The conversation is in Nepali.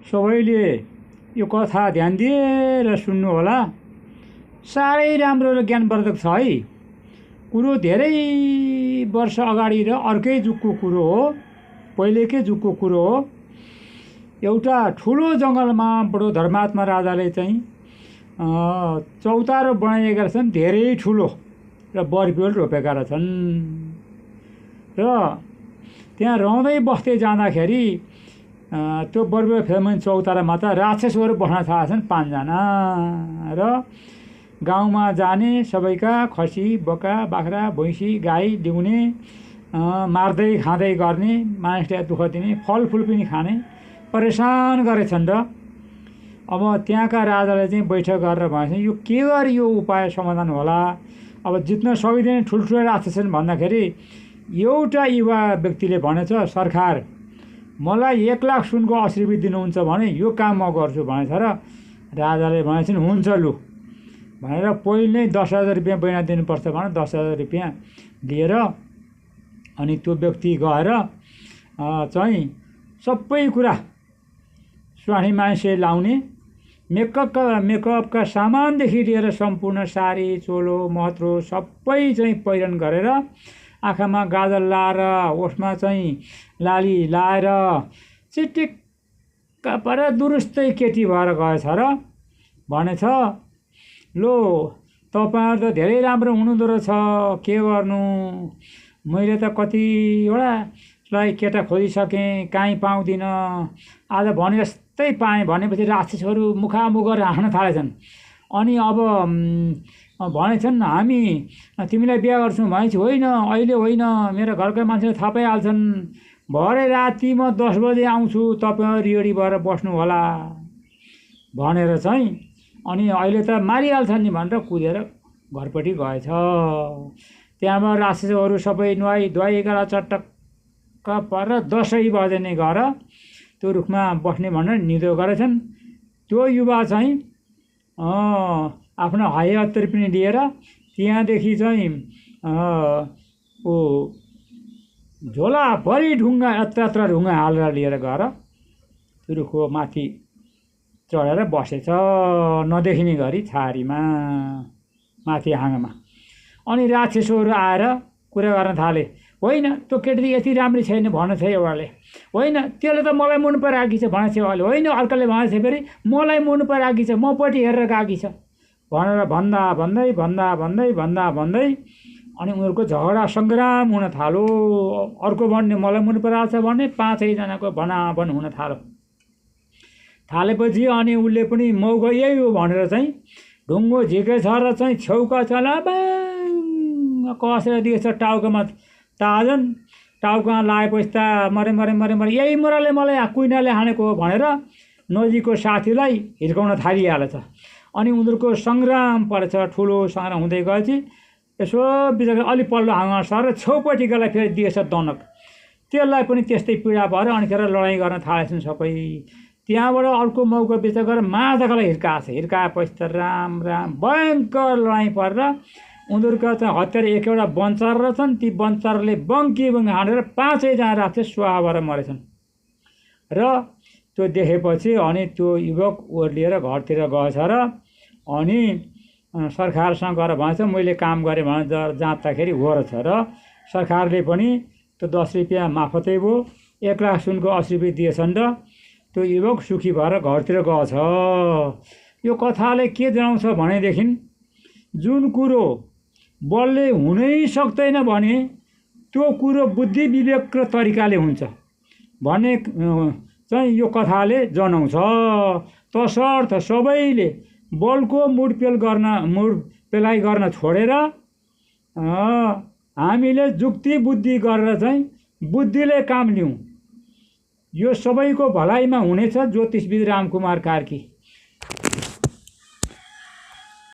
सबैले यो कथा ध्यान दिएर सुन्नु होला। साह्रै राम्रो र ज्ञानवर्धक छ है। कुरो धेरै वर्ष अगाडि र अर्कै जुगको कुरो हो, पहिलेकै जुगको कुरो हो। एउटा ठुलो जङ्गलमा बडो धर्मात्मा राजाले चाहिँ चौतारो बनाएका रहेछन्, धेरै ठुलो र बरपिल रोपेका रहेछन्। र त्यहाँ रहँदै बस्दै जाँदाखेरि त्यो बरपिल फेमन चौतारामा त राक्षसहरू बस्न थालेछन् 5 जना। र गाउँमा जाने सबैका खसी बोका बाख्रा भैँसी गाई ल्याउने, मार्दै खाँदै गर्ने, मानिसलाई दुःख दिने, फलफुल पनि खाने परेशान गरेछन्। र अब त्यहाँका राजाले चाहिँ बैठक गरेर भनेछन् यो के गरी यो उपाय समाधान होला। अब जित्न सकिँदैन, ठुल्ठुलो राक्षसन् भन्दाखेरि एउटा युवा व्यक्तिले भनेछ, सरकार मलाई 1 लाख सुनको अश्रीवित दिनुहुन्छ भने यो काम म गर्छु भनेछ। र राजाले भनेछन् हुन्छ लु भनेर पहिले नै 10,000 रुपियाँ बैना दिनुपर्छ भने 10,000 रुपियाँ लिएर अनि त्यो व्यक्ति गएर चाहिँ सबै कुरा स्वास्नी मान्छे लाउने मेकअपका सामानदेखि लिएर सम्पूर्ण साडी चोलो महत्रो सबै चाहिँ पहिरन गरेर आँखामा गाजल लाएर ओठमा चाहिँ लाली लाएर चिटिक्क पर दुरुस्तै केटी भएर गएछ र भनेछ लो तपाईहरु त धेरै राम्रो हुनुहुँदो रहेछ, के गर्नु मैले त कतिवटालाई केटा खोजिसकेँ, काहीँ पाउँदिनँ, आज भने जस्तै पाएँ भनेपछि राक्षसहरू मुखामुख गरेर हाँस्न थालेछन्। अनि अब भनेछन् हामी तिमीलाई बिहा गर्छौँ भनेपछि होइन अहिले होइन, मेरो घरका मान्छेले थाहा पाइहाल्छन्, भरे राति म 10 बजे आउँछु, तपाईहरु रेडी भएर बस्नु होला भनेर चाहिँ अनि अहिले त मारिहाल्छन् नि भनेर कुदेर घरपट्टि गएछ। त्यहाँबाट राक्षसहरू सबै नुहाई धुवाइकन चटक्क पर 10 बजे नै गएर त्यो रुखमा बस्ने भनेर निधो गरेछन्। त्यो युवा चाहिँ आफ्नो हाय हतियार पनि लिएर त्यहाँदेखि चाहिँ झोलाभरि ढुङ्गा यत्र ढुङ्गा हालेर लिएर गएर त्यो रुखको माथि चढेर बसेछ, नदेखिने गरी छारीमा माथि हाँगामा। अनि राक्षसहरू आएर कुरा गर्न थाले, होइन त्यो केटी यति राम्रो छैन भनेछ एउटाले, होइन त्यसले त मलाई मन पराएकी छ भनेछ एउटाले, होइन अर्काले भनेछ फेरि मलाई मन पराएकी छ, मपट्टि हेरेर गएकी छ भनेर भन्दा भन्दै अनि उनीहरूको झगडा सङ्ग्राम हुन थाल्यो। अर्को भन्ने मलाई मन पराएको छ भन्ने 5 जनाको भनाभन हुन थालेपछि अनि उसले पनि मौका यही हो भनेर चाहिँ ढुङ्गो झिकेछ र चाहिँ छेउका चला कसेर दिएछ टाउकोमा ताजन। टाउकोमा लागेपछि त मरे यही मोराले मलाई कुइनाले हानेको हो भनेर नजिकको साथीलाई हिर्काउन थालिहालेछ। अनि उनीहरूको सङ्ग्राम परेछ, ठुलो सङ्ग्राम हुँदै गएपछि यसो बिचरा अलि पल्लो हाँगा सरेर छेउपट्टिकालाई फेरि दिएछ दनक, त्यसलाई पनि त्यस्तै पीडा भएर अनिखेर लडाइँ गर्न थालेछन् सबै। त्यहाँबाट अर्को मौका बिच गरेर माझाकालाई हिर्काएपछि त राम भयङ्कर लडाइँ परेर उनीहरूका चाहिँ हतियार एकवटा बन्चार रहेछन्, ती बन्चारले बङ्की हानेर 5 जना राक्षस स्वाहा भएर मरेछन्। र त्यो देखेपछि अनि त्यो युवक ओर्लिएर घरतिर गएछ र अनि सरकारसँग गएर भन्छ मैले काम गरेँ भने जाँच्दाखेरि हो रहेछ। र सरकारले पनि त्यो 10 रुपियाँ माफतै भयो, 1 लाख सुनको अश्रीवित दिएछन् र त्यो युवक सुखी भएर घरतिर गएछ। यो कथाले के जनाउँछ भनेदेखि जुन कुरो बलले हुनै सक्दैन भने त्यो कुरो बुद्धि विवेक र तरिकाले हुन्छ भन्ने चाहिँ यो कथाले जनाउँछ। तसर्थ सबैले बलको मुडपेलाइ गर्न छोडेर हामीले जुक्ति बुद्धि गरेर चाहिँ बुद्धिले काम लिउँ। यो सबैको भलाइमा हुनेछ। ज्योतिषविद रामकुमार कार्की।